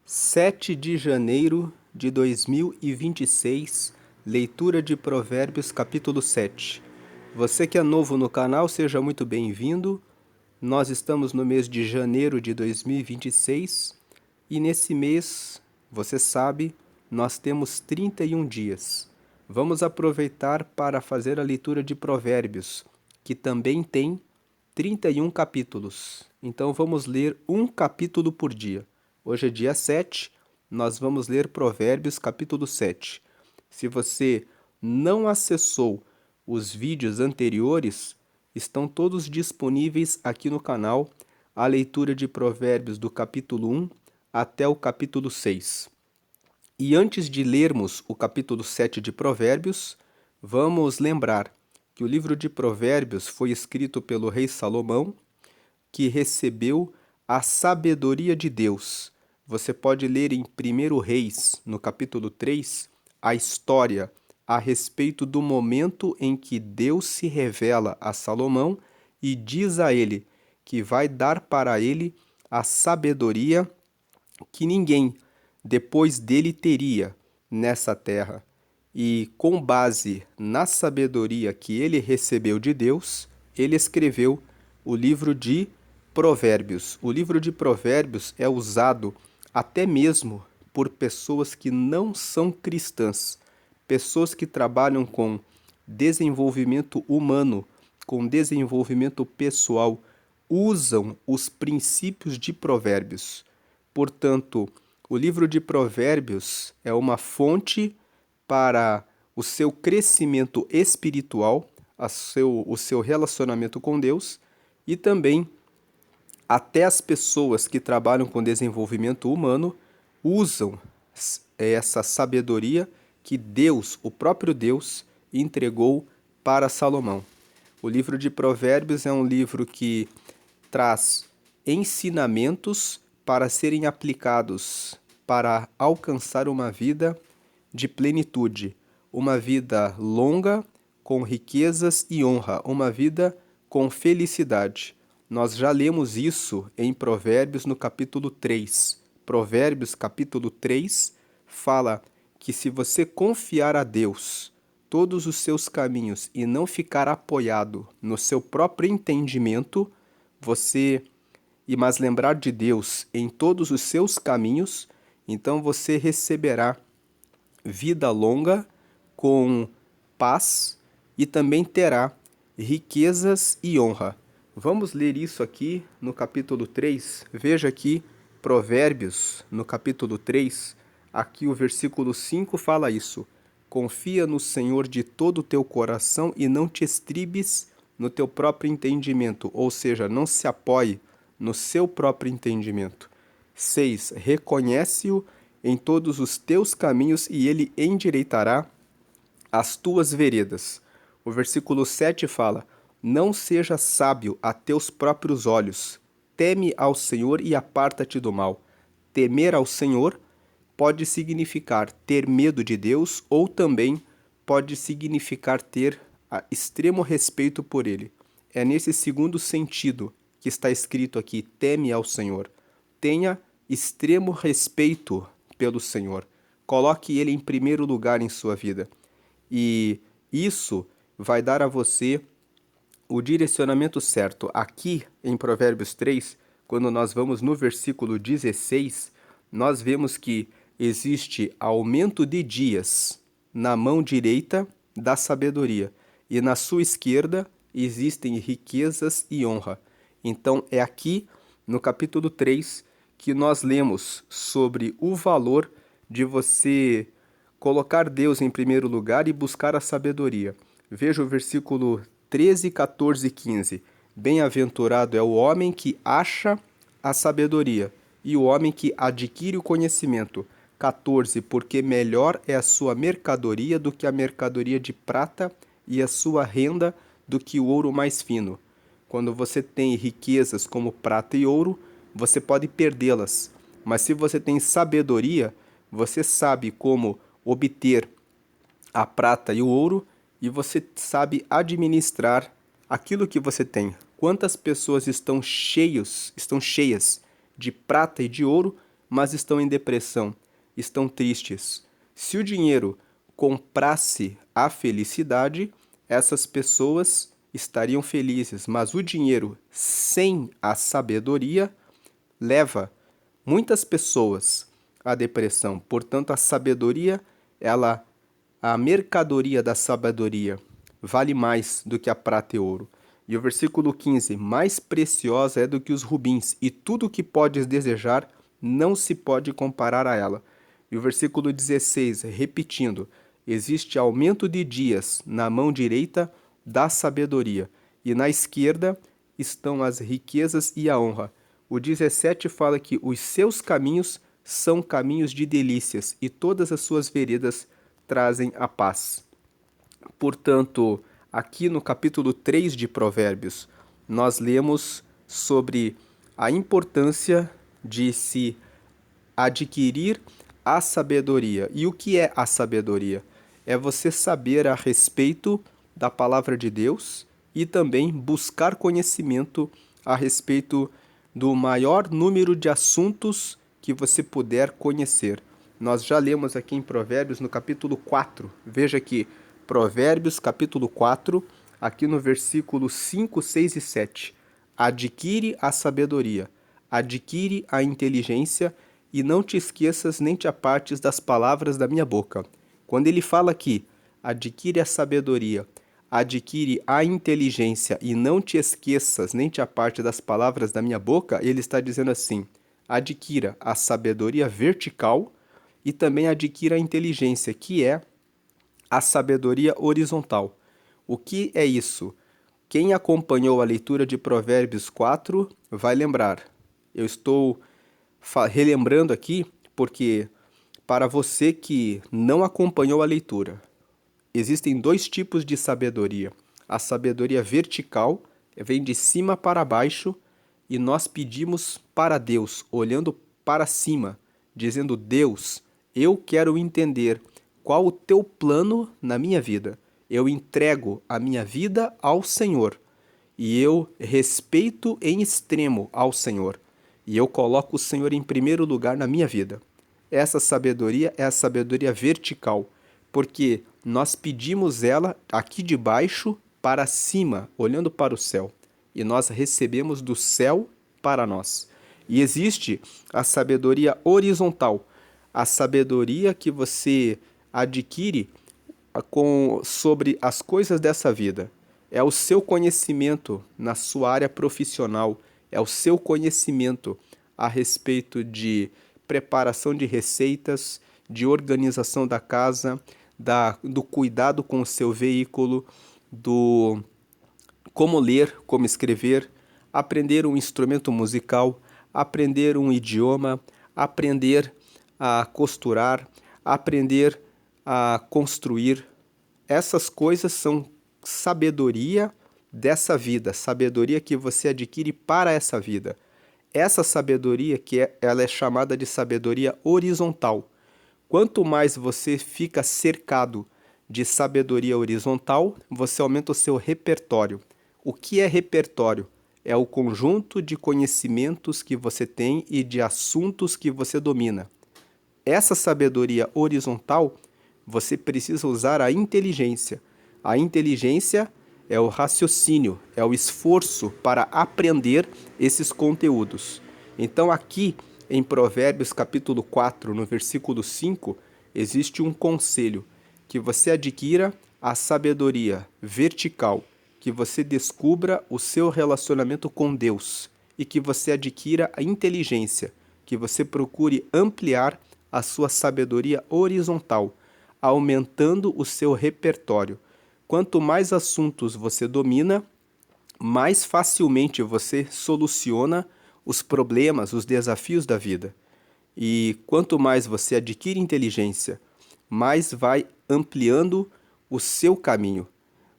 7 de janeiro de 2026, leitura de Provérbios, capítulo 7. Você que é novo no canal, seja muito bem-vindo. Nós estamos no mês de janeiro de 2026 e nesse mês, você sabe, nós temos 31 dias. Vamos aproveitar para fazer a leitura de Provérbios, que também tem 31 capítulos. Então vamos ler um capítulo por dia. Hoje é dia 7, nós vamos ler Provérbios capítulo 7. Se você não acessou os vídeos anteriores, estão todos disponíveis aqui no canal, a leitura de Provérbios do capítulo 1 até o capítulo 6. E antes de lermos o capítulo 7 de Provérbios, vamos lembrar que o livro de Provérbios foi escrito pelo rei Salomão, que recebeu a sabedoria de Deus. Você pode ler em 1 Reis, no capítulo 3, a história a respeito do momento em que Deus se revela a Salomão e diz a ele que vai dar para ele a sabedoria que ninguém depois dele teria nessa terra. E com base na sabedoria que ele recebeu de Deus, ele escreveu o livro de Provérbios. O livro de Provérbios é usado até mesmo por pessoas que não são cristãs, pessoas que trabalham com desenvolvimento humano, com desenvolvimento pessoal, usam os princípios de Provérbios. Portanto, o livro de Provérbios é uma fonte para o seu crescimento espiritual, o seu relacionamento com Deus e também até as pessoas que trabalham com desenvolvimento humano usam essa sabedoria que Deus, o próprio Deus, entregou para Salomão. O livro de Provérbios é um livro que traz ensinamentos para serem aplicados para alcançar uma vida de plenitude, uma vida longa, com riquezas e honra, uma vida com felicidade. Nós já lemos isso em Provérbios no capítulo 3. Provérbios capítulo 3 fala que se você confiar a Deus todos os seus caminhos e não ficar apoiado no seu próprio entendimento, mas lembrar de Deus em todos os seus caminhos, então você receberá vida longa com paz e também terá riquezas e honra. Vamos ler isso aqui no capítulo 3. Veja aqui, Provérbios, no capítulo 3, aqui o versículo 5 fala isso. Confia no Senhor de todo o teu coração e não te estribes no teu próprio entendimento, ou seja, não se apoie no seu próprio entendimento. 6. Reconhece-o em todos os teus caminhos e ele endireitará as tuas veredas. O versículo 7 fala: não seja sábio a teus próprios olhos, teme ao Senhor e aparta-te do mal. Temer ao Senhor pode significar ter medo de Deus ou também pode significar ter extremo respeito por Ele. É nesse segundo sentido que está escrito aqui, teme ao Senhor. Tenha extremo respeito pelo Senhor. Coloque Ele em primeiro lugar em sua vida. E isso vai dar a você o direcionamento certo. Aqui em Provérbios 3, quando nós vamos no versículo 16, nós vemos que existe aumento de dias na mão direita da sabedoria e na sua esquerda existem riquezas e honra. Então é aqui no capítulo 3 que nós lemos sobre o valor de você colocar Deus em primeiro lugar e buscar a sabedoria. Veja o versículo 13, 14 e 15. Bem-aventurado é o homem que acha a sabedoria e o homem que adquire o conhecimento. 14. Porque melhor é a sua mercadoria do que a mercadoria de prata e a sua renda do que o ouro mais fino. Quando você tem riquezas como prata e ouro, você pode perdê-las. Mas se você tem sabedoria, você sabe como obter a prata e o ouro e você sabe administrar aquilo que você tem. Quantas pessoas estão cheias de prata e de ouro, mas estão em depressão, estão tristes. Se o dinheiro comprasse a felicidade, essas pessoas estariam felizes, mas o dinheiro sem a sabedoria leva muitas pessoas à depressão. Portanto, a sabedoria, a mercadoria da sabedoria vale mais do que a prata e ouro. E o versículo 15, mais preciosa é do que os rubins, e tudo o que podes desejar não se pode comparar a ela. E o versículo 16, repetindo, existe aumento de dias na mão direita da sabedoria, e na esquerda estão as riquezas e a honra. O 17 fala que os seus caminhos são caminhos de delícias, e todas as suas veredas trazem a paz. Portanto, aqui no capítulo 3 de Provérbios, nós lemos sobre a importância de se adquirir a sabedoria. E o que é a sabedoria? É você saber a respeito da palavra de Deus e também buscar conhecimento a respeito do maior número de assuntos que você puder conhecer. Nós já lemos aqui em Provérbios no capítulo 4. Veja aqui, Provérbios capítulo 4, aqui no versículo 5, 6 e 7. Adquire a sabedoria, adquire a inteligência e não te esqueças nem te apartes das palavras da minha boca. Quando ele fala aqui, adquire a sabedoria, adquire a inteligência e não te esqueças nem te aparte das palavras da minha boca, ele está dizendo assim, adquira a sabedoria vertical e também adquira a inteligência, que é a sabedoria horizontal. O que é isso? Quem acompanhou a leitura de Provérbios 4 vai lembrar. Eu estou relembrando aqui porque, para você que não acompanhou a leitura, existem dois tipos de sabedoria. A sabedoria vertical vem de cima para baixo e nós pedimos para Deus, olhando para cima, dizendo: Deus, eu quero entender qual o teu plano na minha vida. Eu entrego a minha vida ao Senhor e eu respeito em extremo ao Senhor. E eu coloco o Senhor em primeiro lugar na minha vida. Essa sabedoria é a sabedoria vertical, porque nós pedimos ela aqui de baixo para cima, olhando para o céu. E nós recebemos do céu para nós. E existe a sabedoria horizontal, a sabedoria que você adquire sobre as coisas dessa vida. É o seu conhecimento na sua área profissional, é o seu conhecimento a respeito de preparação de receitas, de organização da casa, do cuidado com o seu veículo, do como ler, como escrever, aprender um instrumento musical, aprender um idioma, aprender a costurar, aprender a construir. Essas coisas são sabedoria dessa vida, sabedoria que você adquire para essa vida. Essa sabedoria ela é chamada de sabedoria horizontal. Quanto mais você fica cercado de sabedoria horizontal, você aumenta o seu repertório. O que é repertório? É o conjunto de conhecimentos que você tem e de assuntos que você domina. Essa sabedoria horizontal, você precisa usar a inteligência. A inteligência é o raciocínio, é o esforço para aprender esses conteúdos. Então aqui em Provérbios capítulo 4, no versículo 5, existe um conselho, que você adquira a sabedoria vertical, que você descubra o seu relacionamento com Deus e que você adquira a inteligência, que você procure ampliar a sua sabedoria horizontal, aumentando o seu repertório. Quanto mais assuntos você domina, mais facilmente você soluciona os problemas, os desafios da vida. E quanto mais você adquire inteligência, mais vai ampliando o seu caminho.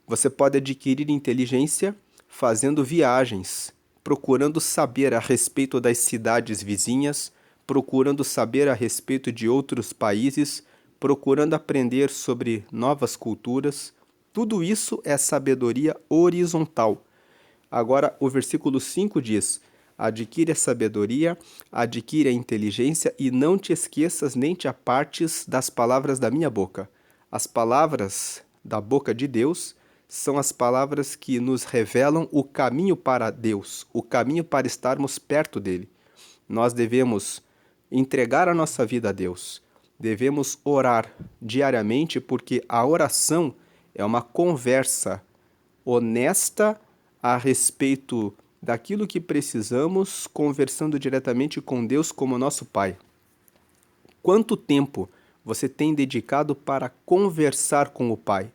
Você pode adquirir inteligência fazendo viagens, procurando saber a respeito das cidades vizinhas, procurando saber a respeito de outros países, procurando aprender sobre novas culturas. Tudo isso é sabedoria horizontal. Agora, o versículo 5 diz: Adquire a sabedoria, adquire a inteligência e não te esqueças nem te apartes das palavras da minha boca. As palavras da boca de Deus são as palavras que nos revelam o caminho para Deus, o caminho para estarmos perto dele. Nós devemos entregar a nossa vida a Deus. Devemos orar diariamente, porque a oração é uma conversa honesta a respeito daquilo que precisamos, conversando diretamente com Deus como nosso Pai. Quanto tempo você tem dedicado para conversar com o Pai?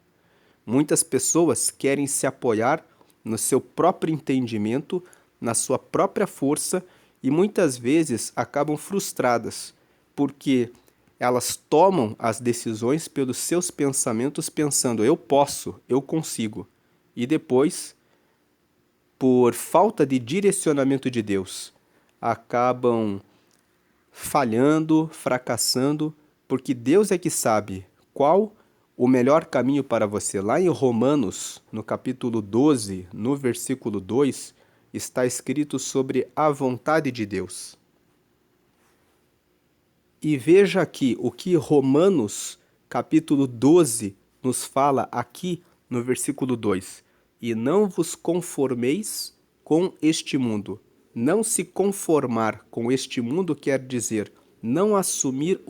Muitas pessoas querem se apoiar no seu próprio entendimento, na sua própria força e muitas vezes acabam frustradas, porque elas tomam as decisões pelos seus pensamentos pensando, eu posso, eu consigo. E depois, por falta de direcionamento de Deus, acabam falhando, fracassando, porque Deus é que sabe qual o melhor caminho para você. Lá em Romanos, no capítulo 12, no versículo 2, está escrito sobre a vontade de Deus. E veja aqui o que Romanos, capítulo 12, nos fala aqui no versículo 2. E não vos conformeis com este mundo. Não se conformar com este mundo quer dizer não assumir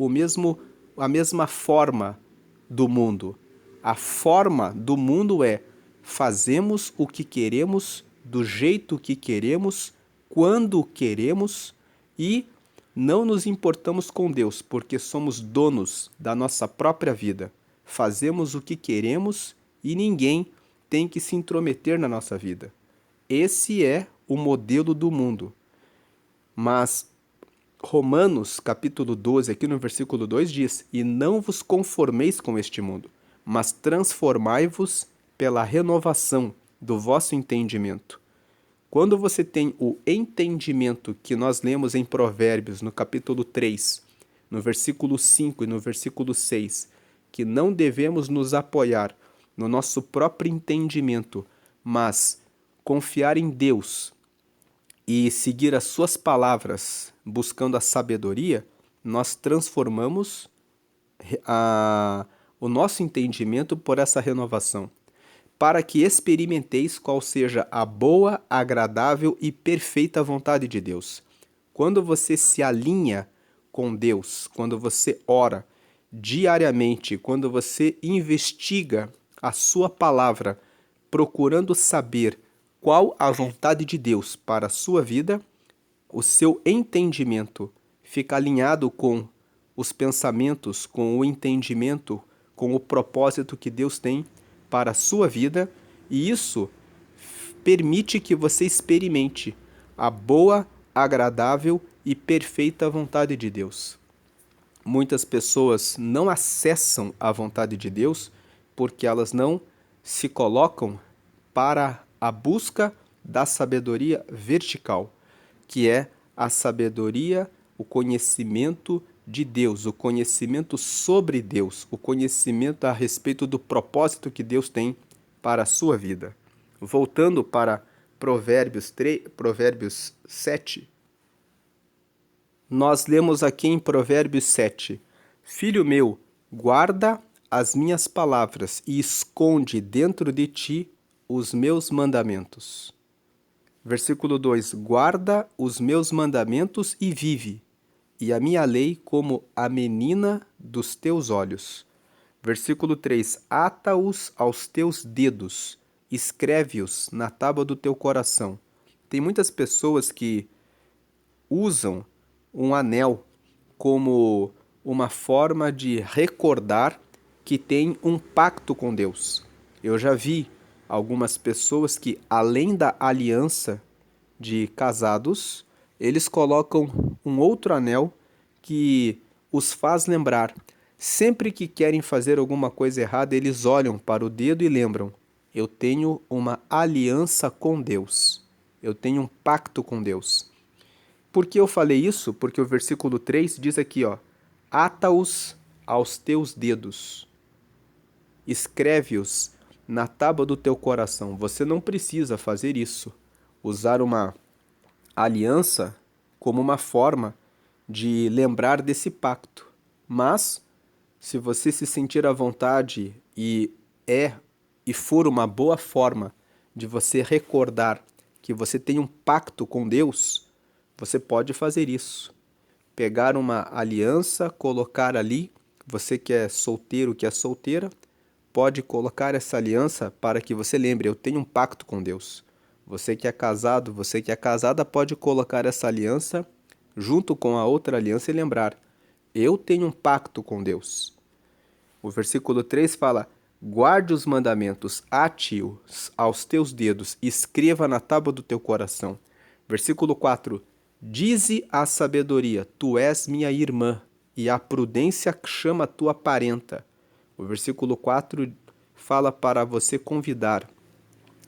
a mesma forma do mundo. A forma do mundo é fazemos o que queremos, do jeito que queremos, quando queremos e não nos importamos com Deus, porque somos donos da nossa própria vida. Fazemos o que queremos e ninguém tem que se intrometer na nossa vida. Esse é o modelo do mundo. Mas Romanos, capítulo 12, aqui no versículo 2 diz: E não vos conformeis com este mundo, mas transformai-vos pela renovação do vosso entendimento. Quando você tem o entendimento que nós lemos em Provérbios, no capítulo 3, no versículo 5 e no versículo 6, que não devemos nos apoiar no nosso próprio entendimento, mas confiar em Deus e seguir as suas palavras, buscando a sabedoria, nós transformamos o nosso entendimento por essa renovação, para que experimenteis qual seja a boa, agradável e perfeita vontade de Deus. Quando você se alinha com Deus, quando você ora diariamente, quando você investiga a sua palavra, procurando saber qual a vontade de Deus para a sua vida, o seu entendimento fica alinhado com os pensamentos, com o entendimento, com o propósito que Deus tem para a sua vida, e isso permite que você experimente a boa, agradável e perfeita vontade de Deus. Muitas pessoas não acessam a vontade de Deus porque elas não se colocam para a busca da sabedoria vertical, que é a sabedoria, o conhecimento de Deus, o conhecimento sobre Deus, o conhecimento a respeito do propósito que Deus tem para a sua vida. Voltando para Provérbios 7, nós lemos aqui em Provérbios 7, Filho meu, guarda as minhas palavras e esconde dentro de ti os meus mandamentos. Versículo 2, guarda os meus mandamentos e vive, e a minha lei como a menina dos teus olhos. Versículo 3, ata-os aos teus dedos, escreve-os na tábua do teu coração. Tem muitas pessoas que usam um anel como uma forma de recordar que tem um pacto com Deus. Eu já vi algumas pessoas que, além da aliança de casados, eles colocam um outro anel que os faz lembrar. Sempre que querem fazer alguma coisa errada, eles olham para o dedo e lembram: eu tenho uma aliança com Deus. Eu tenho um pacto com Deus. Por que eu falei isso? Porque o versículo 3 diz aqui, ó, ata-os aos teus dedos, escreve-os na tábua do teu coração. Você não precisa fazer isso, usar uma a aliança como uma forma de lembrar desse pacto. Mas, se você se sentir à vontade e for uma boa forma de você recordar que você tem um pacto com Deus, você pode fazer isso. Pegar uma aliança, colocar ali, você que é solteiro, que é solteira, pode colocar essa aliança para que você lembre, eu tenho um pacto com Deus. Você que é casado, você que é casada, pode colocar essa aliança junto com a outra aliança e lembrar, eu tenho um pacto com Deus. O versículo 3 fala, guarde os mandamentos, ate-os aos teus dedos, escreva na tábua do teu coração. Versículo 4, dize a sabedoria, tu és minha irmã, e a prudência chama tua parenta. O versículo 4 fala para você convidar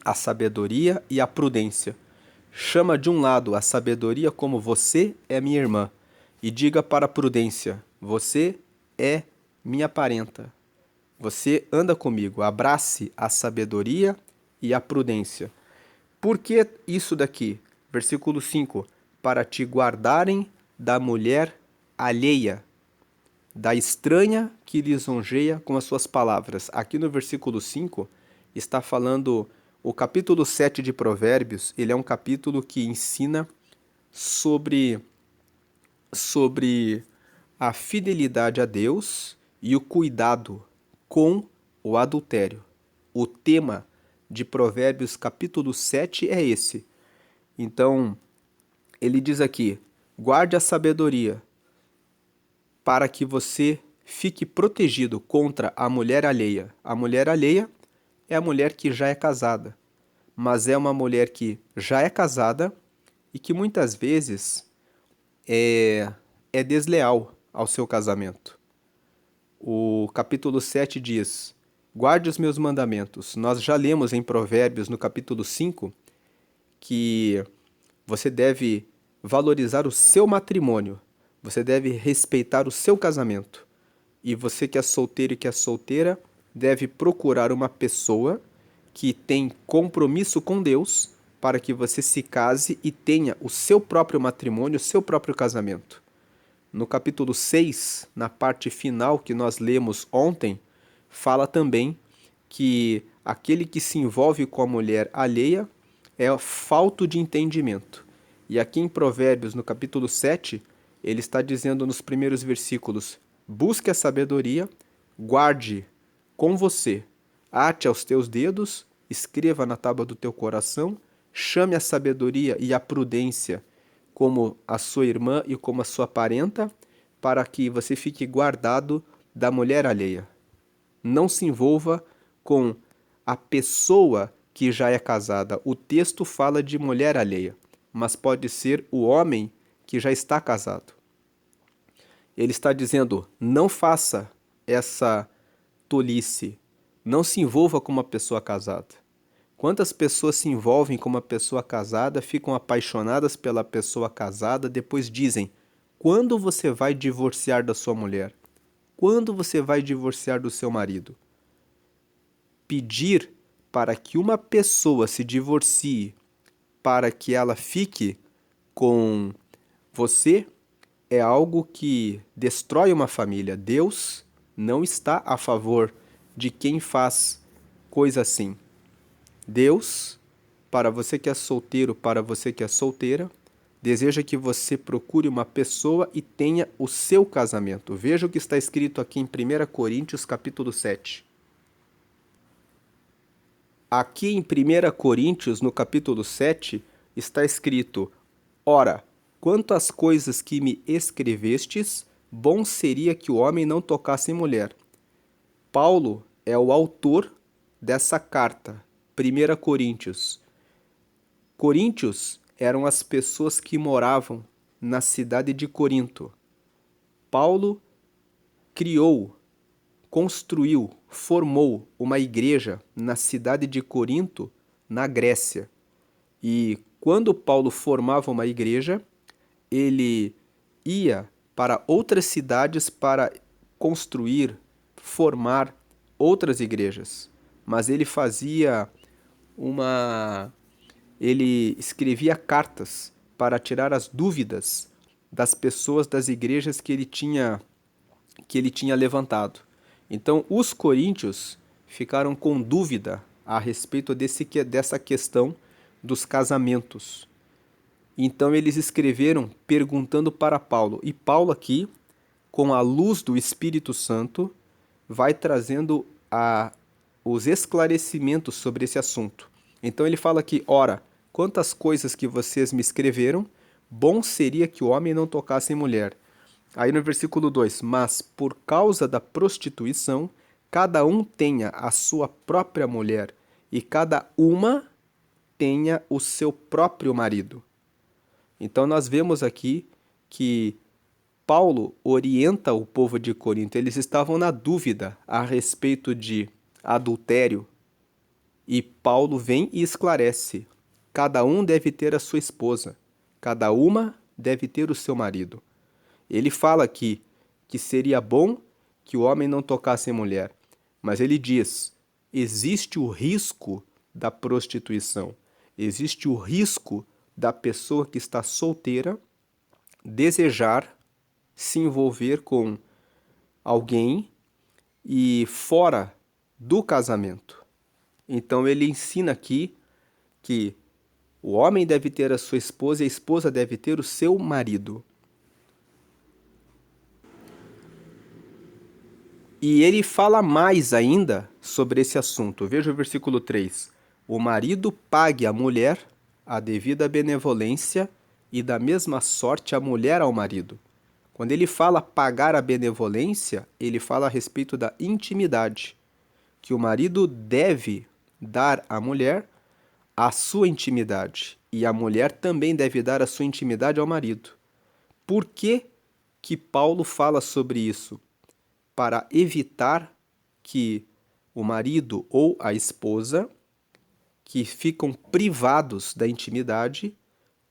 a sabedoria e a prudência. Chama de um lado a sabedoria como você é minha irmã, e diga para a prudência, você é minha parenta. Você anda comigo, abrace a sabedoria e a prudência. Por que isso daqui? Versículo 5, para te guardarem da mulher alheia, da estranha que lisonjeia com as suas palavras. Aqui no versículo 5 está falando o capítulo 7 de Provérbios, ele é um capítulo que ensina sobre a fidelidade a Deus e o cuidado com o adultério. O tema de Provérbios capítulo 7 é esse. Então, ele diz aqui, guarde a sabedoria, para que você fique protegido contra a mulher alheia. A mulher alheia é a mulher que já é casada, mas é uma mulher que já é casada e que muitas vezes é desleal ao seu casamento. O capítulo 7 diz, guarde os meus mandamentos. Nós já lemos em Provérbios, no capítulo 5, que você deve valorizar o seu matrimônio. Você deve respeitar o seu casamento. E você que é solteiro e que é solteira, deve procurar uma pessoa que tem compromisso com Deus para que você se case e tenha o seu próprio matrimônio, o seu próprio casamento. No capítulo 6, na parte final que nós lemos ontem, fala também que aquele que se envolve com a mulher alheia é falto de entendimento. E aqui em Provérbios, no capítulo 7, ele está dizendo nos primeiros versículos, busque a sabedoria, guarde com você, ate aos teus dedos, escreva na tábua do teu coração, chame a sabedoria e a prudência como a sua irmã e como a sua parenta, para que você fique guardado da mulher alheia. Não se envolva com a pessoa que já é casada. O texto fala de mulher alheia, mas pode ser o homem que já está casado. Ele está dizendo, não faça essa tolice, não se envolva com uma pessoa casada. Quantas pessoas se envolvem com uma pessoa casada, ficam apaixonadas pela pessoa casada, depois dizem, quando você vai divorciar da sua mulher? Quando você vai divorciar do seu marido? Pedir para que uma pessoa se divorcie para que ela fique com você é algo que destrói uma família. Deus não está a favor de quem faz coisa assim. Deus, para você que é solteiro, para você que é solteira, deseja que você procure uma pessoa e tenha o seu casamento. Veja o que está escrito aqui em 1 Coríntios capítulo 7. Aqui em 1 Coríntios, no capítulo 7, está escrito, ora, quanto às coisas que me escrevestes, bom seria que o homem não tocasse em mulher. Paulo é o autor dessa carta, 1 Coríntios. Coríntios eram as pessoas que moravam na cidade de Corinto. Paulo criou, construiu, formou uma igreja na cidade de Corinto, na Grécia. E quando Paulo formava uma igreja, ele ia para outras cidades para construir, formar outras igrejas. Mas ele fazia ele escrevia cartas para tirar as dúvidas das pessoas das igrejas que ele tinha levantado. Então, os coríntios ficaram com dúvida a respeito dessa questão dos casamentos. Então, eles escreveram perguntando para Paulo. E Paulo aqui, com a luz do Espírito Santo, vai trazendo os esclarecimentos sobre esse assunto. Então, ele fala aqui, ora, quantas coisas que vocês me escreveram, bom seria que o homem não tocasse em mulher. Aí no versículo 2, mas por causa da prostituição, cada um tenha a sua própria mulher, e cada uma tenha o seu próprio marido. Então nós vemos aqui que Paulo orienta o povo de Corinto. Eles estavam na dúvida a respeito de adultério, e Paulo vem e esclarece. Cada um deve ter a sua esposa, cada uma deve ter o seu marido. Ele fala aqui que seria bom que o homem não tocasse em mulher, mas ele diz, existe o risco da prostituição, existe o risco da pessoa que está solteira desejar se envolver com alguém e fora do casamento. Então ele ensina aqui que o homem deve ter a sua esposa e a esposa deve ter o seu marido. E ele fala mais ainda sobre esse assunto. Veja o versículo 3. O marido pague à mulher a devida benevolência e da mesma sorte a mulher ao marido. Quando ele fala pagar a benevolência, ele fala a respeito da intimidade, que o marido deve dar à mulher a sua intimidade e a mulher também deve dar a sua intimidade ao marido. Por que que Paulo fala sobre isso? Para evitar que o marido ou a esposa, que ficam privados da intimidade,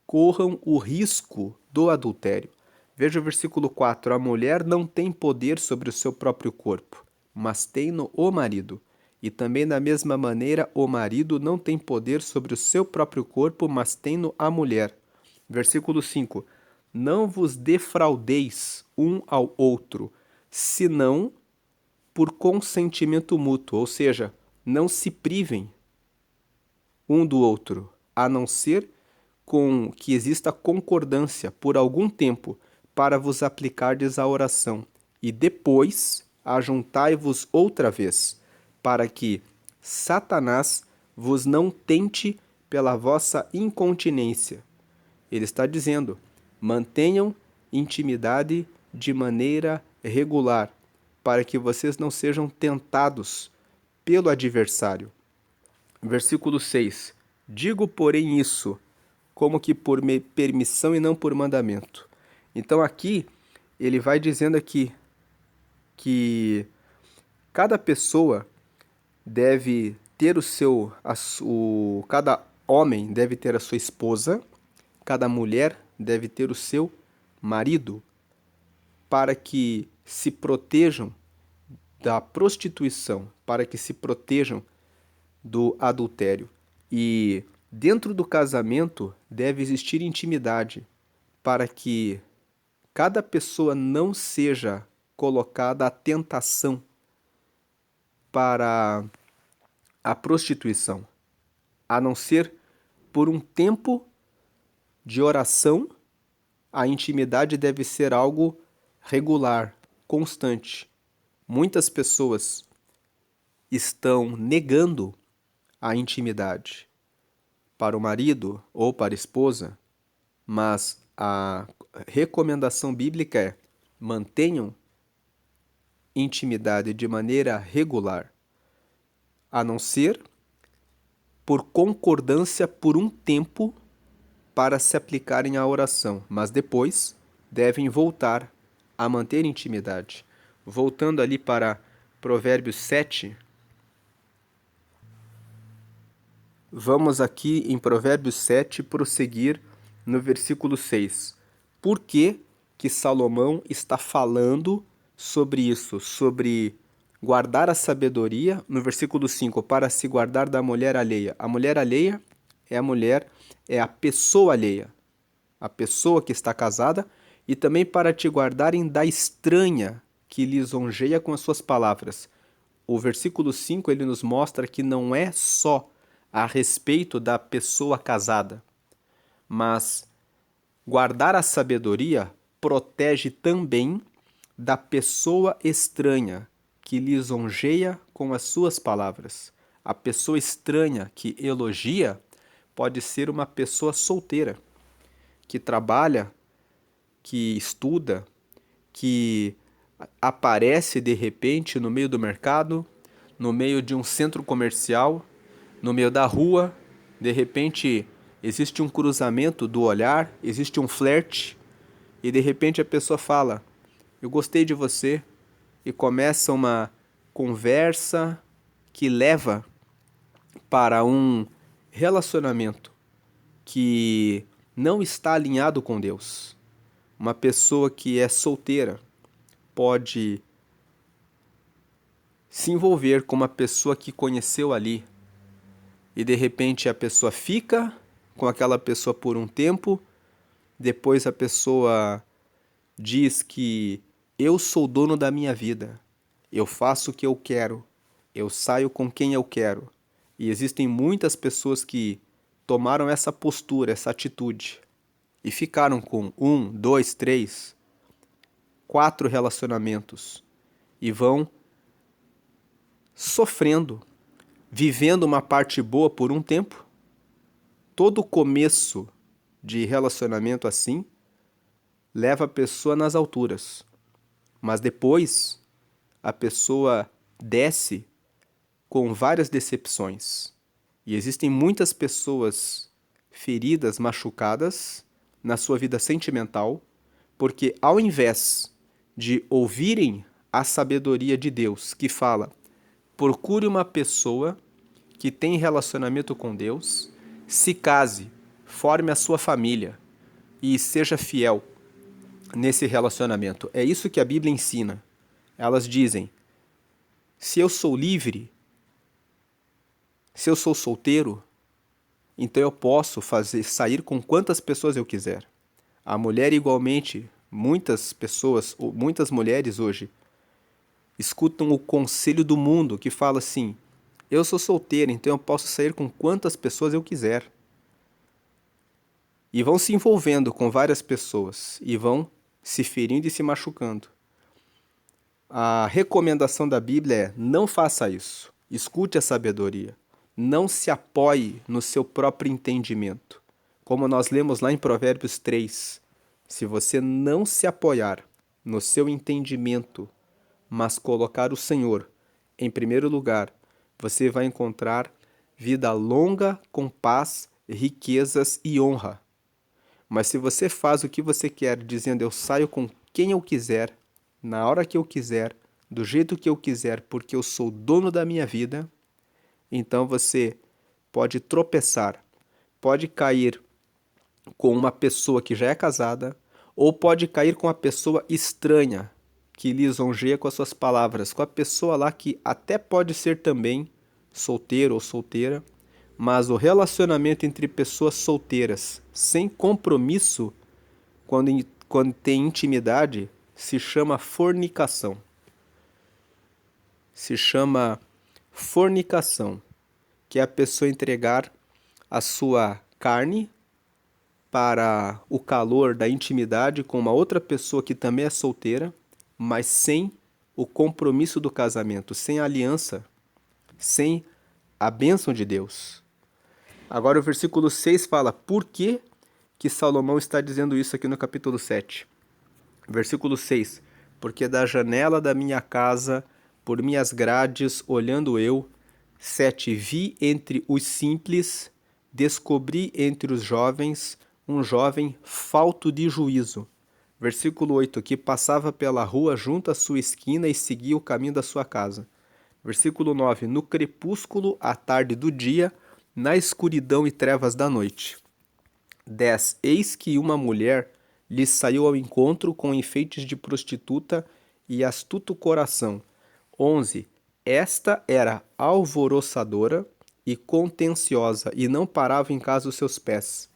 corram o risco do adultério. Veja o versículo 4. A mulher não tem poder sobre o seu próprio corpo, mas tem-no o marido. E também da mesma maneira o marido não tem poder sobre o seu próprio corpo, mas tem-no a mulher. Versículo 5. Não vos defraudeis um ao outro, senão por consentimento mútuo, ou seja, não se privem um do outro, a não ser com que exista concordância por algum tempo para vos aplicardes à oração, e depois ajuntai-vos outra vez, para que Satanás vos não tente pela vossa incontinência. Ele está dizendo, mantenham intimidade de maneira regular, para que vocês não sejam tentados pelo adversário. Versículo 6. Digo, porém, isso, como que por permissão e não por mandamento. Então aqui, ele vai dizendo aqui que cada pessoa deve ter cada homem deve ter a sua esposa, cada mulher deve ter o seu marido, para que se protejam da prostituição, para que se protejam do adultério. E dentro do casamento deve existir intimidade, para que cada pessoa não seja colocada à tentação para a prostituição, a não ser por um tempo de oração. A intimidade deve ser algo regular, constante. Muitas pessoas estão negando a intimidade para o marido ou para a esposa, mas a recomendação bíblica é: mantenham intimidade de maneira regular, a não ser por concordância por um tempo para se aplicarem à oração, mas depois devem voltar a manter intimidade. Voltando ali para Provérbios 7, vamos aqui em Provérbios 7 prosseguir no versículo 6. Por que que Salomão está falando sobre isso? Sobre guardar a sabedoria, no versículo 5, para se guardar da mulher alheia. A mulher alheia é a mulher, é a pessoa alheia. a pessoa que está casada, e também para te guardarem da estranha que lisonjeia com as suas palavras. O versículo 5 ele nos mostra que não é só a respeito da pessoa casada, mas guardar a sabedoria protege também da pessoa estranha que lisonjeia com as suas palavras. A pessoa estranha que elogia pode ser uma pessoa solteira, que trabalha, que estuda, que aparece de repente no meio do mercado, no meio de um centro comercial, no meio da rua, de repente existe um cruzamento do olhar, existe um flerte, e de repente a pessoa fala: "Eu gostei de você", e começa uma conversa que leva para um relacionamento que não está alinhado com Deus. Uma pessoa que é solteira pode se envolver com uma pessoa que conheceu ali, e de repente a pessoa fica com aquela pessoa por um tempo, depois a pessoa diz que eu sou dono da minha vida, eu faço o que eu quero, eu saio com quem eu quero. E existem muitas pessoas que tomaram essa postura, essa atitude, e ficaram com 1, 2, 3, 4 relacionamentos, e vão sofrendo, vivendo uma parte boa por um tempo. Todo começo de relacionamento assim leva a pessoa nas alturas, mas depois a pessoa desce com várias decepções. E existem muitas pessoas feridas, machucadas na sua vida sentimental, porque ao invés de ouvirem a sabedoria de Deus, que fala: procure uma pessoa que tem relacionamento com Deus, se case, forme a sua família e seja fiel nesse relacionamento. É isso que a Bíblia ensina. Elas dizem: se eu sou livre, se eu sou solteiro, então eu posso sair com quantas pessoas eu quiser. A mulher igualmente, muitas pessoas, ou muitas mulheres hoje, escutam o conselho do mundo que fala assim: eu sou solteira, então eu posso sair com quantas pessoas eu quiser. E vão se envolvendo com várias pessoas e vão se ferindo e se machucando. A recomendação da Bíblia é: não faça isso. Escute a sabedoria. Não se apoie no seu próprio entendimento. Como nós lemos lá em Provérbios 3, se você não se apoiar no seu entendimento, mas colocar o Senhor em primeiro lugar, você vai encontrar vida longa com paz, riquezas e honra. Mas se você faz o que você quer, dizendo eu saio com quem eu quiser, na hora que eu quiser, do jeito que eu quiser, porque eu sou dono da minha vida, então você pode tropeçar, pode cair com uma pessoa que já é casada, ou pode cair com uma pessoa estranha, que lisonjeia com as suas palavras, com a pessoa lá que até pode ser também solteiro ou solteira, mas o relacionamento entre pessoas solteiras sem compromisso, quando tem intimidade, se chama fornicação. Se chama fornicação, que é a pessoa entregar a sua carne para o calor da intimidade com uma outra pessoa que também é solteira, mas sem o compromisso do casamento, sem a aliança, sem a bênção de Deus. Agora o versículo 6 fala: por que Salomão está dizendo isso aqui no capítulo 7? Versículo 6: porque da janela da minha casa, por minhas grades, olhando eu, 7, vi entre os simples, descobri entre os jovens, um jovem falto de juízo. Versículo 8, que passava pela rua junto à sua esquina e seguia o caminho da sua casa. Versículo 9, no crepúsculo, à tarde do dia, na escuridão e trevas da noite. 10, eis que uma mulher lhe saiu ao encontro com enfeites de prostituta e astuto coração. 11, esta era alvoroçadora e contenciosa, e não parava em casa os seus pés.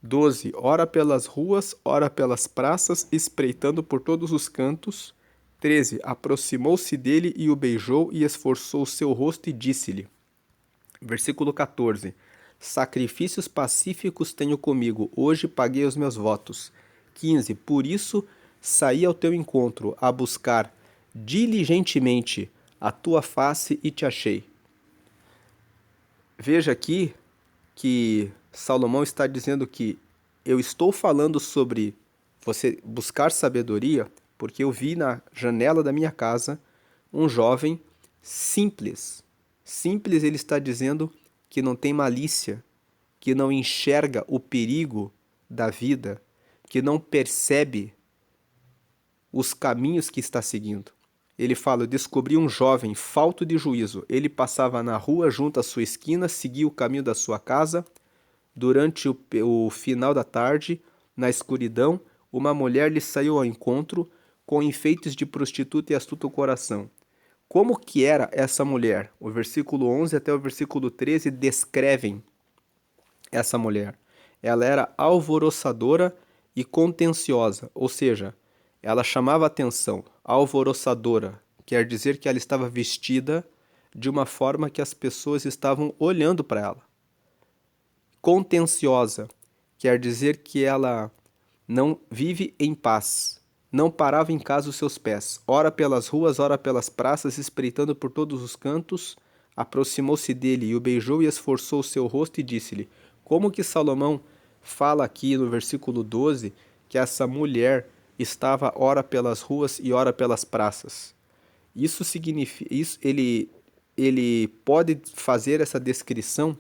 12. Ora pelas ruas, ora pelas praças, espreitando por todos os cantos. 13. Aproximou-se dele e o beijou e esforçou o seu rosto e disse-lhe. Versículo 14. Sacrifícios pacíficos tenho comigo, hoje paguei os meus votos. 15. Por isso saí ao teu encontro, a buscar diligentemente a tua face e te achei. Veja aqui que Salomão está dizendo que eu estou falando sobre você buscar sabedoria porque eu vi na janela da minha casa um jovem simples. Simples, ele está dizendo que não tem malícia, que não enxerga o perigo da vida, que não percebe os caminhos que está seguindo. Ele fala, eu descobri um jovem falto de juízo. Ele passava na rua junto à sua esquina, seguia o caminho da sua casa. Durante o final da tarde, na escuridão, uma mulher lhe saiu ao encontro com enfeites de prostituta e astuto coração. Como que era essa mulher? O versículo 11 até o versículo 13 descrevem essa mulher. Ela era alvoroçadora e contenciosa, ou seja, ela chamava atenção. Alvoroçadora quer dizer que ela estava vestida de uma forma que as pessoas estavam olhando para ela. Contenciosa quer dizer que ela não vive em paz, não parava em casa os seus pés, ora pelas ruas, ora pelas praças, espreitando por todos os cantos, aproximou-se dele e o beijou e esforçou o seu rosto e disse-lhe. Como que Salomão fala aqui no versículo 12 que essa mulher estava ora pelas ruas e ora pelas praças? Isso significa, ele pode fazer essa descrição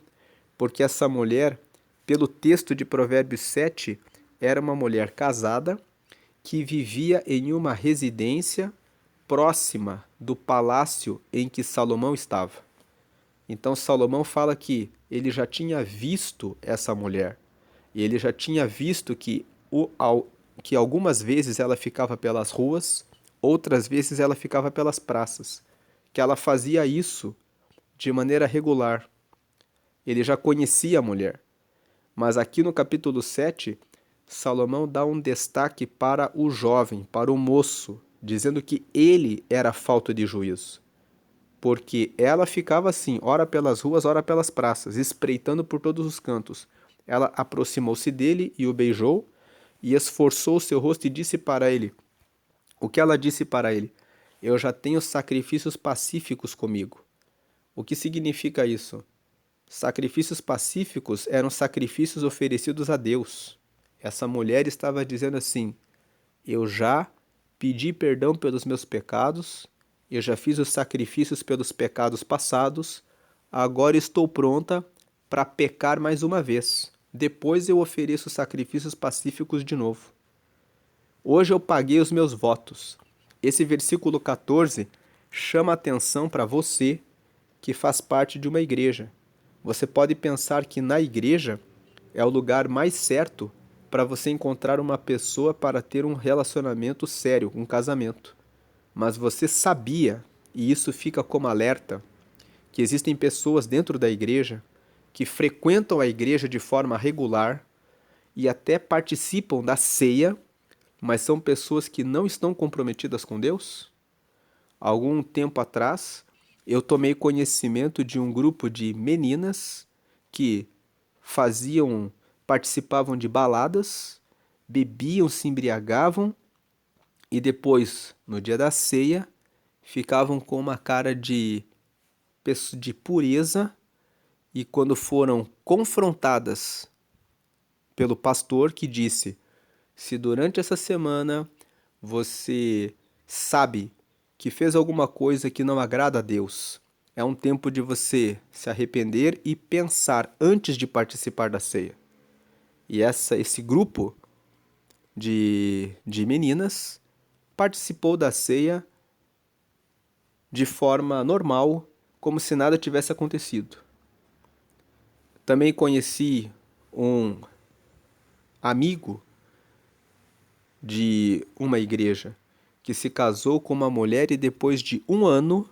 porque essa mulher, pelo texto de Provérbios 7, era uma mulher casada que vivia em uma residência próxima do palácio em que Salomão estava. Então Salomão fala que ele já tinha visto essa mulher. E ele já tinha visto que algumas vezes ela ficava pelas ruas, outras vezes ela ficava pelas praças. Que ela fazia isso de maneira regular. Ele já conhecia a mulher. Mas aqui no capítulo 7, Salomão dá um destaque para o jovem, para o moço, dizendo que ele era falta de juízo. Porque ela ficava assim, ora pelas ruas, ora pelas praças, espreitando por todos os cantos. Ela aproximou-se dele e o beijou, e esforçou o seu rosto e disse para ele. O que ela disse para ele? Eu já tenho sacrifícios pacíficos comigo. O que significa isso? Sacrifícios pacíficos eram sacrifícios oferecidos a Deus. Essa mulher estava dizendo assim, eu já pedi perdão pelos meus pecados, eu já fiz os sacrifícios pelos pecados passados, agora estou pronta para pecar mais uma vez. Depois eu ofereço sacrifícios pacíficos de novo. Hoje eu paguei os meus votos. Esse versículo 14 chama atenção para você que faz parte de uma igreja. Você pode pensar que na igreja é o lugar mais certo para você encontrar uma pessoa para ter um relacionamento sério, um casamento. Mas você sabia, e isso fica como alerta, que existem pessoas dentro da igreja que frequentam a igreja de forma regular e até participam da ceia, mas são pessoas que não estão comprometidas com Deus? Algum tempo atrás, eu tomei conhecimento de um grupo de meninas que participavam de baladas, bebiam, se embriagavam e depois, no dia da ceia, ficavam com uma cara de pureza e quando foram confrontadas pelo pastor que disse, se durante essa semana você sabe que fez alguma coisa que não agrada a Deus, é um tempo de você se arrepender e pensar antes de participar da ceia. E esse grupo de meninas participou da ceia de forma normal, como se nada tivesse acontecido. Também conheci um amigo de uma igreja que se casou com uma mulher e depois de um ano,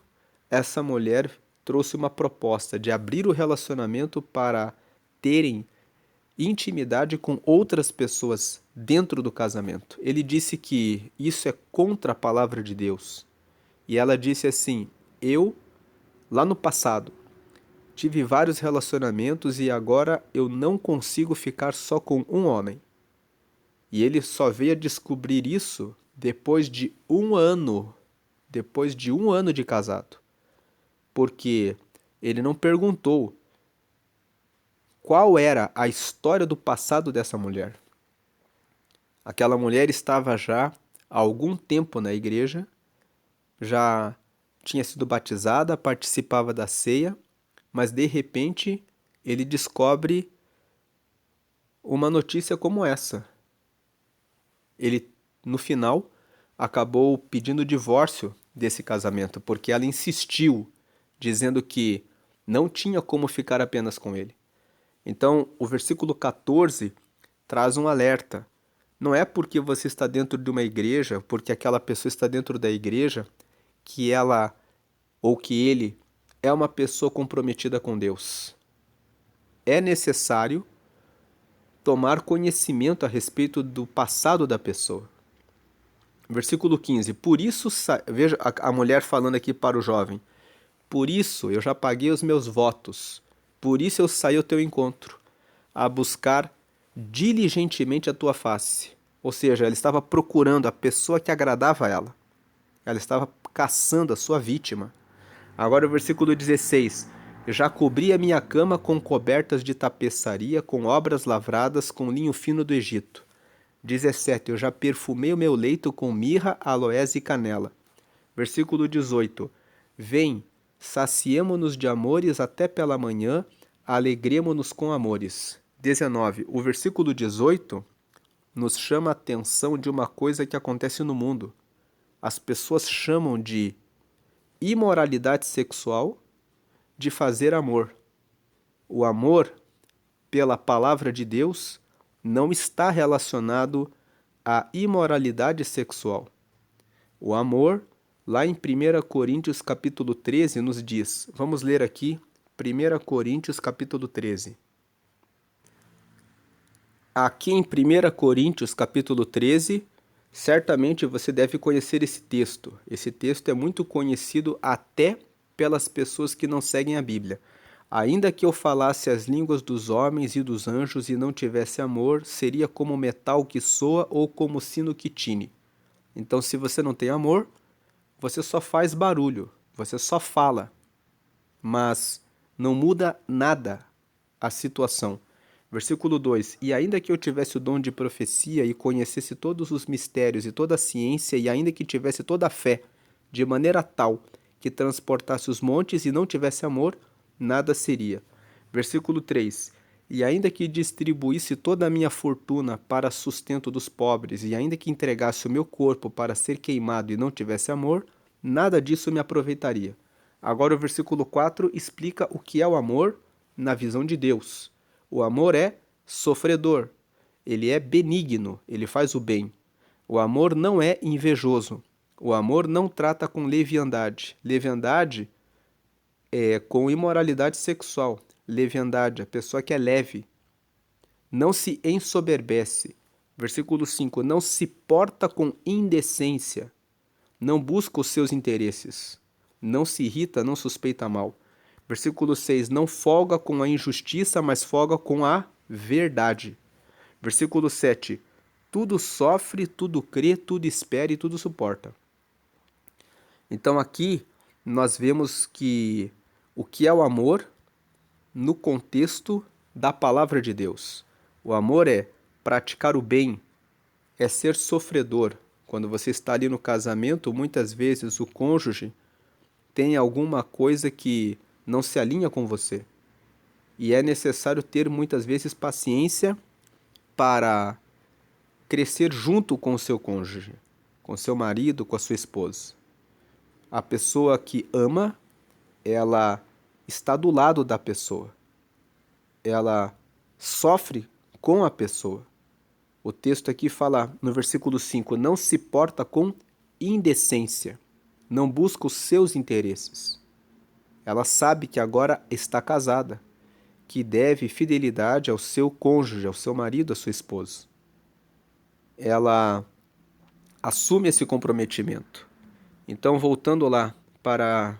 essa mulher trouxe uma proposta de abrir o relacionamento para terem intimidade com outras pessoas dentro do casamento. Ele disse que isso é contra a palavra de Deus. E ela disse assim: eu, lá no passado, tive vários relacionamentos e agora eu não consigo ficar só com um homem. E ele só veio a descobrir isso depois de um ano. Depois de um ano de casado. Porque ele não perguntou qual era a história do passado dessa mulher. Aquela mulher estava já há algum tempo na igreja, já tinha sido batizada, participava da ceia, mas de repente ele descobre uma notícia como essa. Ele, no final, acabou pedindo o divórcio desse casamento, porque ela insistiu, dizendo que não tinha como ficar apenas com ele. Então, o versículo 14 traz um alerta. Não é porque você está dentro de uma igreja, porque aquela pessoa está dentro da igreja, que ela ou que ele é uma pessoa comprometida com Deus. É necessário tomar conhecimento a respeito do passado da pessoa. Versículo 15. Por isso, veja a mulher falando aqui para o jovem. Por isso eu já paguei os meus votos. Por isso eu saí ao teu encontro, a buscar diligentemente a tua face. Ou seja, ela estava procurando a pessoa que agradava a ela. Ela estava caçando a sua vítima. Agora o versículo 16. Já cobri a minha cama com cobertas de tapeçaria, com obras lavradas, com linho fino do Egito. 17. Eu já perfumei o meu leito com mirra, aloés e canela. Versículo 18. Vem, saciemo-nos de amores até pela manhã, alegremo-nos com amores. 19. O versículo 18 nos chama a atenção de uma coisa que acontece no mundo. As pessoas chamam de imoralidade sexual de fazer amor. O amor, pela palavra de Deus, não está relacionado à imoralidade sexual. O amor, lá em 1 Coríntios capítulo 13, nos diz, vamos ler aqui, 1 Coríntios capítulo 13. Aqui em 1 Coríntios capítulo 13, certamente você deve conhecer esse texto. Esse texto é muito conhecido até pelas pessoas que não seguem a Bíblia. Ainda que eu falasse as línguas dos homens e dos anjos e não tivesse amor, seria como metal que soa ou como sino que tine. Então, se você não tem amor, você só faz barulho, você só fala, mas não muda nada a situação. Versículo 2: E ainda que eu tivesse o dom de profecia e conhecesse todos os mistérios e toda a ciência, e ainda que tivesse toda a fé, de maneira tal que transportasse os montes e não tivesse amor, nada seria. Versículo 3: E ainda que distribuísse toda a minha fortuna para sustento dos pobres, e ainda que entregasse o meu corpo para ser queimado e não tivesse amor, nada disso me aproveitaria. Agora o versículo 4 explica o que é o amor na visão de Deus. O amor é sofredor, ele é benigno, ele faz o bem. O amor não é invejoso, o amor não trata com leviandade. Leviandade é com imoralidade sexual. Leviandade, a pessoa que é leve. Não se ensoberbece. Versículo 5. Não se porta com indecência. Não busca os seus interesses. Não se irrita, não suspeita mal. Versículo 6. Não folga com a injustiça, mas folga com a verdade. Versículo 7. Tudo sofre, tudo crê, tudo espera e tudo suporta. Então aqui nós vemos que o que é o amor no contexto da palavra de Deus. O amor é praticar o bem, é ser sofredor. Quando você está ali no casamento, muitas vezes o cônjuge tem alguma coisa que não se alinha com você. E é necessário ter muitas vezes paciência para crescer junto com o seu cônjuge, com seu marido, com a sua esposa. A pessoa que ama, ela está do lado da pessoa. Ela sofre com a pessoa. O texto aqui fala no versículo 5, não se porta com indecência, não busca os seus interesses. Ela sabe que agora está casada que deve fidelidade ao seu cônjuge, ao seu marido, à sua esposa. Ela assume esse comprometimento. Então, voltando lá para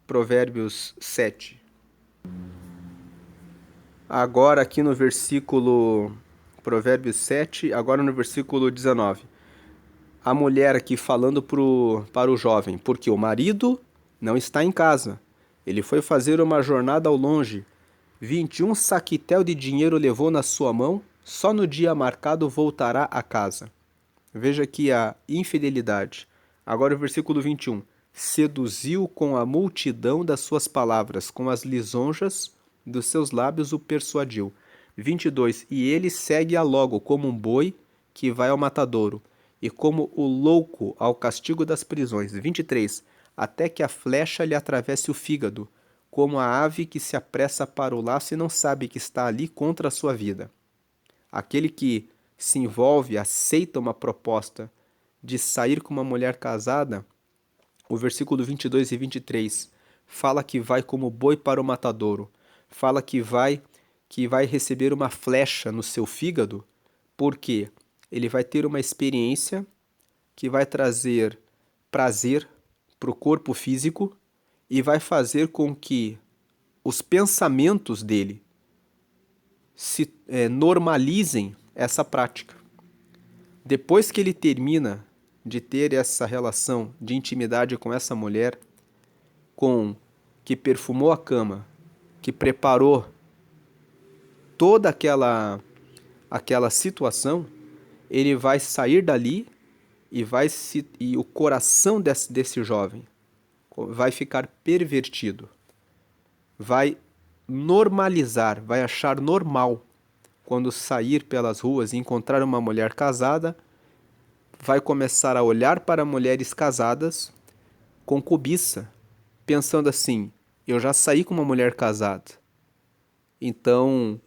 Provérbios 7. Agora aqui no versículo Provérbios 7, agora no versículo 19. A mulher aqui falando para o jovem, porque o marido não está em casa. Ele foi fazer uma jornada ao longe. 21 saquitel de dinheiro levou na sua mão, só no dia marcado voltará a casa. Veja aqui a infidelidade. Agora o versículo 21. Seduziu com a multidão das suas palavras, com as lisonjas dos seus lábios o persuadiu. 22. E ele segue-a logo como um boi que vai ao matadouro, e como o louco ao castigo das prisões. 23. Até que a flecha lhe atravesse o fígado, como a ave que se apressa para o laço e não sabe que está ali contra a sua vida. Aquele que se envolve, aceita uma proposta de sair com uma mulher casada, o versículo 22 e 23 fala que vai como boi para o matadouro, fala que vai receber uma flecha no seu fígado, porque ele vai ter uma experiência que vai trazer prazer para o corpo físico e vai fazer com que os pensamentos dele se normalizem essa prática. Depois que ele termina de ter essa relação de intimidade com essa mulher, que perfumou a cama, que preparou toda aquela situação, ele vai sair dali e o coração desse jovem vai ficar pervertido, vai normalizar, vai achar normal quando sair pelas ruas e encontrar uma mulher casada, vai começar a olhar para mulheres casadas com cobiça, pensando assim: eu já saí com uma mulher casada, então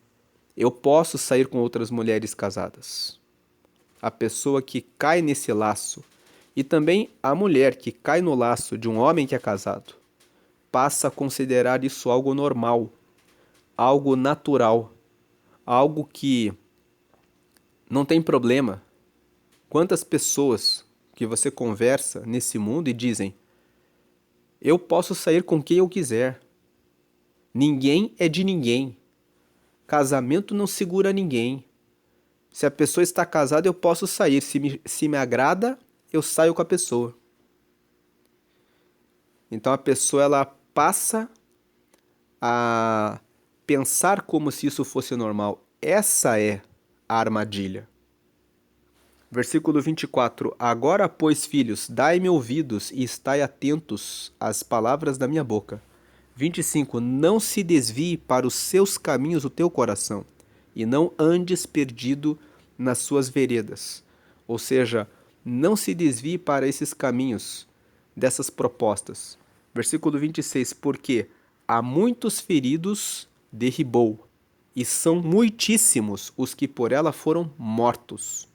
eu posso sair com outras mulheres casadas. A pessoa que cai nesse laço, e também a mulher que cai no laço de um homem que é casado, passa a considerar isso algo normal, algo natural, algo que não tem problema. Quantas pessoas que você conversa nesse mundo e dizem: eu posso sair com quem eu quiser, ninguém é de ninguém, casamento não segura ninguém, se a pessoa está casada eu posso sair, se me agrada eu saio com a pessoa. Então a pessoa ela passa a pensar como se isso fosse normal. Essa é a armadilha. Versículo 24. Agora, pois, filhos, dai-me ouvidos e estai atentos às palavras da minha boca. 25. Não se desvie para os seus caminhos o teu coração, e não andes perdido nas suas veredas. Ou seja, não se desvie para esses caminhos, dessas propostas. Versículo 26. Porque há muitos feridos derribou, e são muitíssimos os que por ela foram mortos.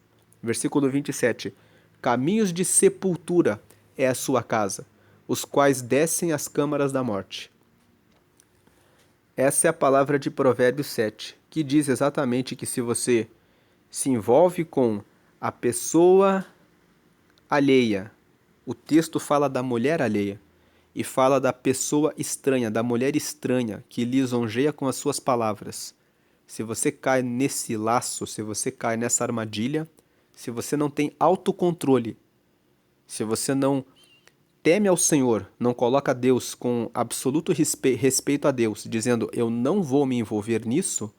Versículo 27. Caminhos de sepultura é a sua casa, os quais descem às câmaras da morte. Essa é a palavra de Provérbios 7, que diz exatamente que se você se envolve com a pessoa alheia, o texto fala da mulher alheia, e fala da pessoa estranha, da mulher estranha, que lisonjeia com as suas palavras. Se você cai nesse laço, se você cai nessa armadilha, se você não tem autocontrole, se você não teme ao Senhor, não coloca Deus com absoluto respeito a Deus, dizendo eu não vou me envolver nisso,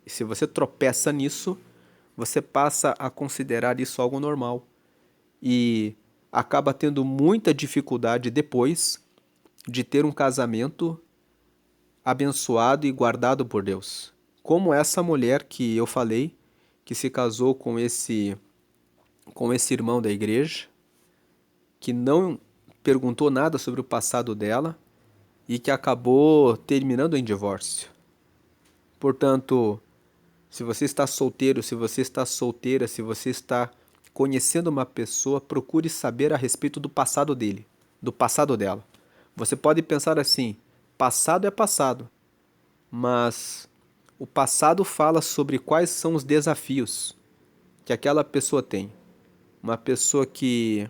e se você tropeça nisso, você passa a considerar isso algo normal e acaba tendo muita dificuldade depois de ter um casamento abençoado e guardado por Deus. Como essa mulher que eu falei, que se casou com esse irmão da igreja, que não perguntou nada sobre o passado dela e que acabou terminando em divórcio. Portanto, se você está solteiro, se você está solteira, se você está conhecendo uma pessoa, procure saber a respeito do passado dele, do passado dela. Você pode pensar assim: passado é passado. mas o passado fala sobre quais são os desafios que aquela pessoa tem. Uma pessoa que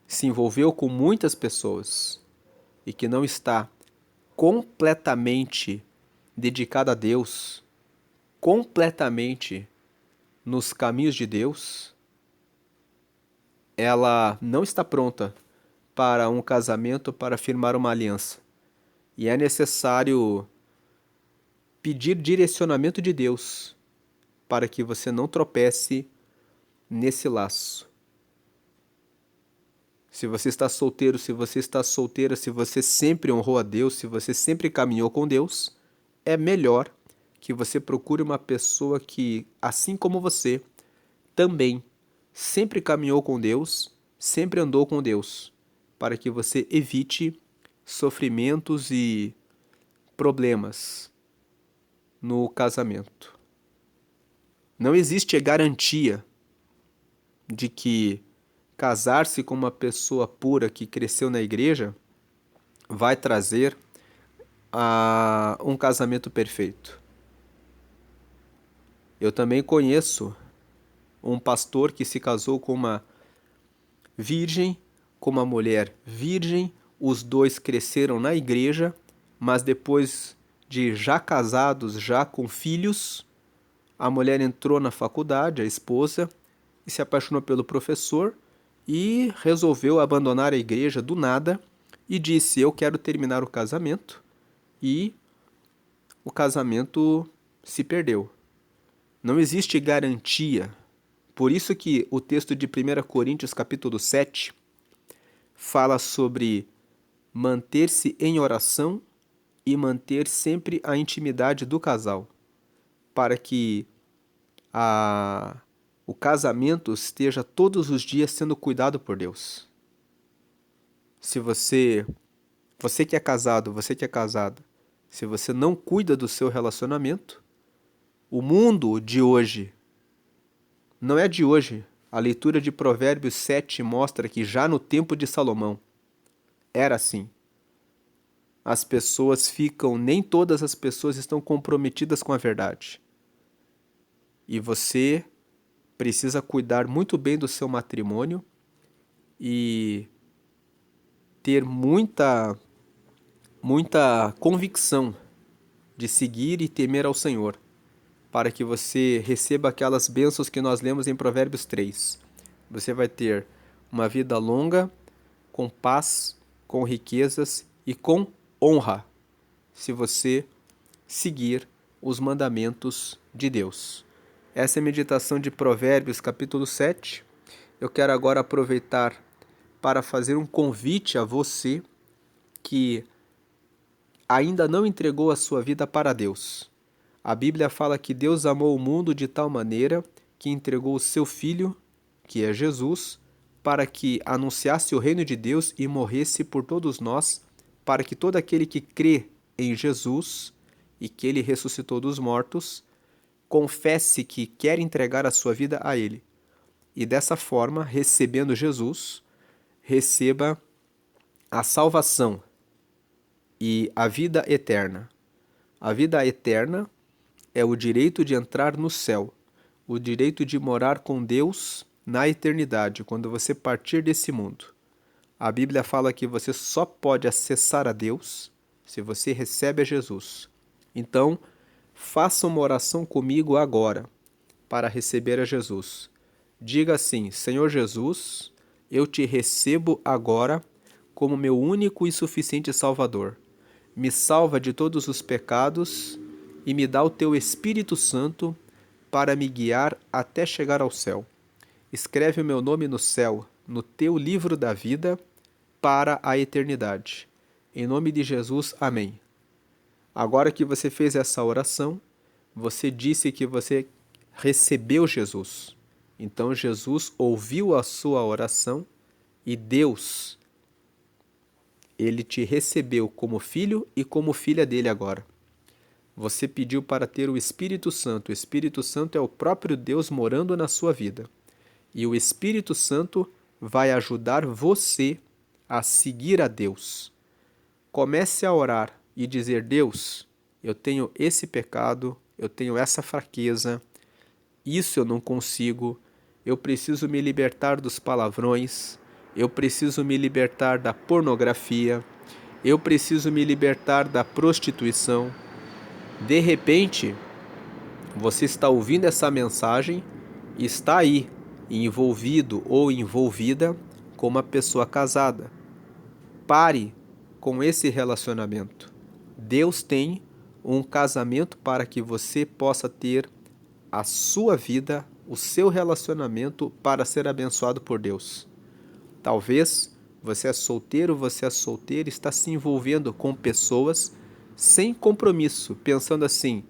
se envolveu com muitas pessoas e que não está completamente dedicada a Deus, completamente nos caminhos de Deus, ela não está pronta para um casamento, para firmar uma aliança. E é necessário pedir direcionamento de Deus para que você não tropece nesse laço. Se você está solteiro, se você está solteira, se você sempre honrou a Deus, se você sempre caminhou com Deus, é melhor que você procure uma pessoa que, assim como você, também sempre caminhou com Deus, sempre andou com Deus, para que você evite sofrimentos e problemas no casamento. Não existe garantia de que casar-se com uma pessoa pura que cresceu na igreja vai trazer um casamento perfeito. Eu também conheço um pastor que se casou com uma virgem, com uma mulher virgem. Os dois cresceram na igreja, mas depois de já casados, já com filhos, a mulher entrou na faculdade, a esposa, e se apaixonou pelo professor e resolveu abandonar a igreja do nada e disse: eu quero terminar o casamento. E o casamento se perdeu. Não existe garantia. Por isso que o texto de 1 Coríntios capítulo 7 fala sobre manter-se em oração e manter sempre a intimidade do casal, para que o casamento esteja todos os dias sendo cuidado por Deus. Se você que é casado, você que é casada, se você não cuida do seu relacionamento, o mundo de hoje, não é de hoje, a leitura de Provérbios 7 mostra que já no tempo de Salomão era assim. Nem todas as pessoas estão comprometidas com a verdade. E você precisa cuidar muito bem do seu matrimônio e ter muita convicção de seguir e temer ao Senhor, para que você receba aquelas bênçãos que nós lemos em Provérbios 3. Você vai ter uma vida longa, com paz, com riquezas e com honra, se você seguir os mandamentos de Deus. Essa é a meditação de Provérbios capítulo 7. Eu quero agora aproveitar para fazer um convite a você que ainda não entregou a sua vida para Deus. A Bíblia fala que Deus amou o mundo de tal maneira que entregou o seu Filho, que é Jesus, para que anunciasse o reino de Deus e morresse por todos nós, para que todo aquele que crê em Jesus e que ele ressuscitou dos mortos, confesse que quer entregar a sua vida a ele. E dessa forma, recebendo Jesus, receba a salvação e a vida eterna. A vida eterna é o direito de entrar no céu, o direito de morar com Deus na eternidade, quando você partir desse mundo. A Bíblia fala que você só pode acessar a Deus se você recebe a Jesus. Então, faça uma oração comigo agora para receber a Jesus. Diga assim: Senhor Jesus, eu te recebo agora como meu único e suficiente Salvador. Me salva de todos os pecados e me dá o teu Espírito Santo para me guiar até chegar ao céu. Escreve o meu nome no céu, no teu livro da vida, para a eternidade. Em nome de Jesus, amém. Agora que você fez essa oração, você disse que você recebeu Jesus. Então Jesus ouviu a sua oração e Deus, ele te recebeu como filho e como filha dele agora. Você pediu para ter o Espírito Santo. O Espírito Santo é o próprio Deus morando na sua vida. E o Espírito Santo vai ajudar você a seguir a Deus. Comece a orar e dizer: Deus, eu tenho esse pecado, eu tenho essa fraqueza, isso eu não consigo, eu preciso me libertar dos palavrões, eu preciso me libertar da pornografia, eu preciso me libertar da prostituição. De repente, você está ouvindo essa mensagem e está aí, envolvido ou envolvida com uma pessoa casada. Pare com esse relacionamento. Deus tem um casamento para que você possa ter a sua vida, o seu relacionamento para ser abençoado por Deus. Talvez você é solteiro, você é solteira, está se envolvendo com pessoas sem compromisso, pensando assim: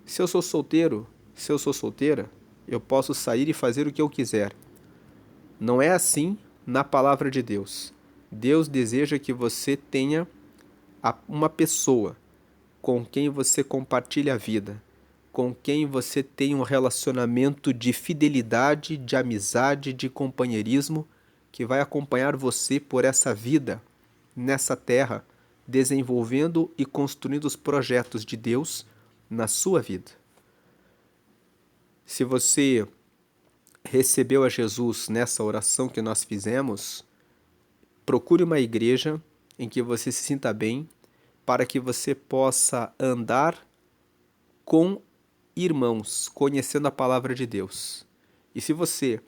se eu sou solteiro, se eu sou solteira, eu posso sair e fazer o que eu quiser. Não é assim na palavra de Deus. Deus deseja que você tenha uma pessoa com quem você compartilha a vida, com quem você tem um relacionamento de fidelidade, de amizade, de companheirismo, que vai acompanhar você por essa vida nessa terra, desenvolvendo e construindo os projetos de Deus na sua vida. Se você recebeu a Jesus nessa oração que nós fizemos, procure uma igreja em que você se sinta bem, para que você possa andar com irmãos, conhecendo a palavra de Deus. E se você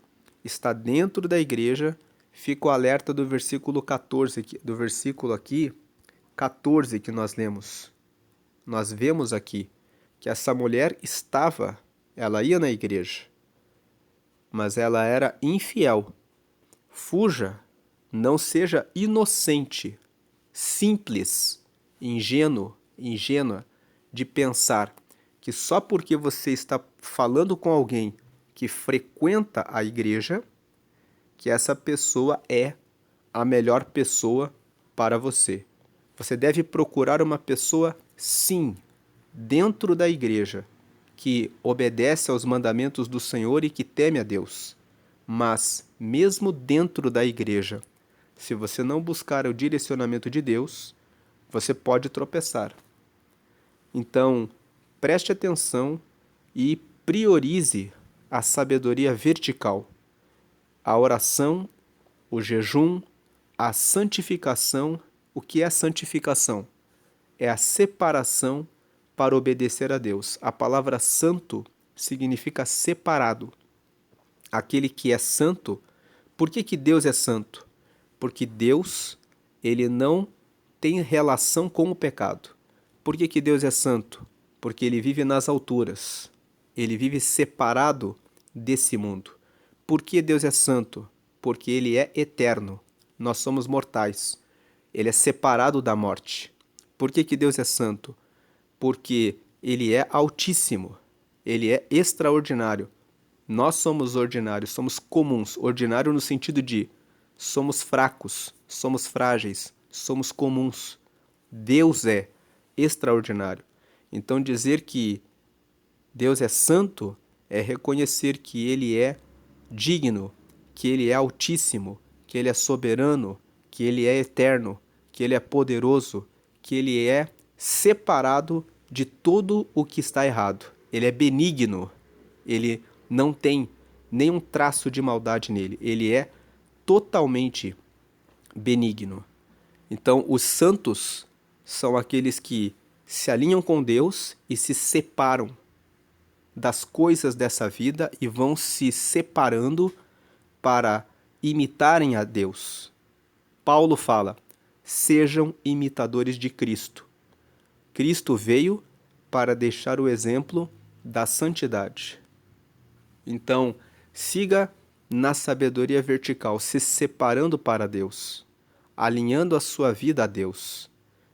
está dentro da igreja, fica o alerta do versículo 14, do versículo aqui, 14 que nós lemos. Nós vemos aqui que essa mulher ela ia na igreja, mas ela era infiel. Fuja, não seja inocente, simples, ingênua de pensar que só porque você está falando com alguém que frequenta a igreja, que essa pessoa é a melhor pessoa para você. Você deve procurar uma pessoa, sim, dentro da igreja, que obedece aos mandamentos do Senhor e que teme a Deus. Mas, mesmo dentro da igreja, se você não buscar o direcionamento de Deus, você pode tropeçar. Então, preste atenção e priorize a sabedoria vertical, a oração, o jejum, a santificação. O que é santificação? É a separação para obedecer a Deus. A palavra santo significa separado. Aquele que é santo, por que Deus é santo? Porque Deus, ele não tem relação com o pecado. Por que Deus é santo? Porque ele vive nas alturas. Ele vive separado desse mundo. Por que Deus é santo? Porque ele é eterno. Nós somos mortais. Ele é separado da morte. Por que Deus é santo? Porque ele é altíssimo. Ele é extraordinário. Nós somos ordinários, somos comuns. Ordinário no sentido de somos fracos, somos frágeis, somos comuns. Deus é extraordinário. Então, dizer que Deus é santo é reconhecer que ele é digno, que ele é altíssimo, que ele é soberano, que ele é eterno, que ele é poderoso, que ele é separado de tudo o que está errado. Ele é benigno, ele não tem nenhum traço de maldade nele, ele é totalmente benigno. Então, os santos são aqueles que se alinham com Deus e se separam das coisas dessa vida e vão se separando para imitarem a Deus. Paulo fala: sejam imitadores de Cristo. Cristo veio para deixar o exemplo da santidade. Então, siga na sabedoria vertical, se separando para Deus, alinhando a sua vida a Deus,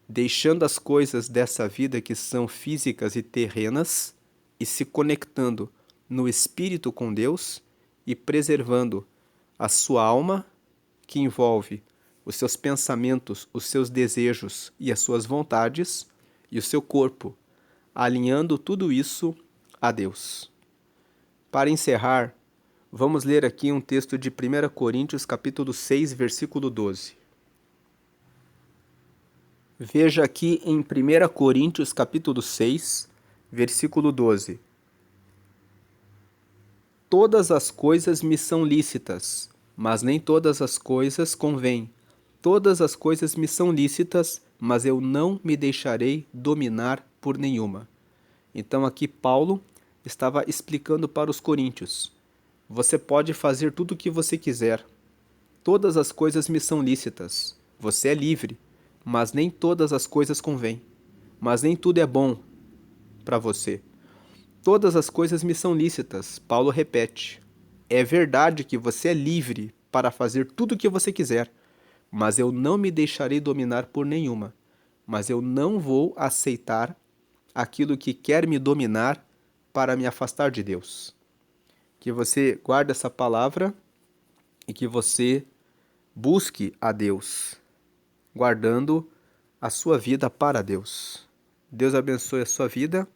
deixando as coisas dessa vida que são físicas e terrenas e se conectando no espírito com Deus e preservando a sua alma, que envolve os seus pensamentos, os seus desejos e as suas vontades, e o seu corpo, alinhando tudo isso a Deus. Para encerrar, vamos ler aqui um texto de 1 Coríntios capítulo 6, versículo 12. Veja aqui em 1 Coríntios capítulo 6, versículo 12. Todas as coisas me são lícitas, mas nem todas as coisas convêm. Todas as coisas me são lícitas, mas eu não me deixarei dominar por nenhuma. Então aqui Paulo estava explicando para os coríntios: você pode fazer tudo o que você quiser. Todas as coisas me são lícitas. Você é livre, mas nem todas as coisas convêm. Mas nem tudo é bom para você. Todas as coisas me são lícitas. Paulo repete: é verdade que você é livre para fazer tudo o que você quiser, mas eu não me deixarei dominar por nenhuma. Mas eu não vou aceitar aquilo que quer me dominar para me afastar de Deus. Que você guarde essa palavra e que você busque a Deus, guardando a sua vida para Deus. Deus abençoe a sua vida,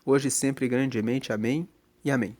hoje e sempre grandemente. Amém e amém.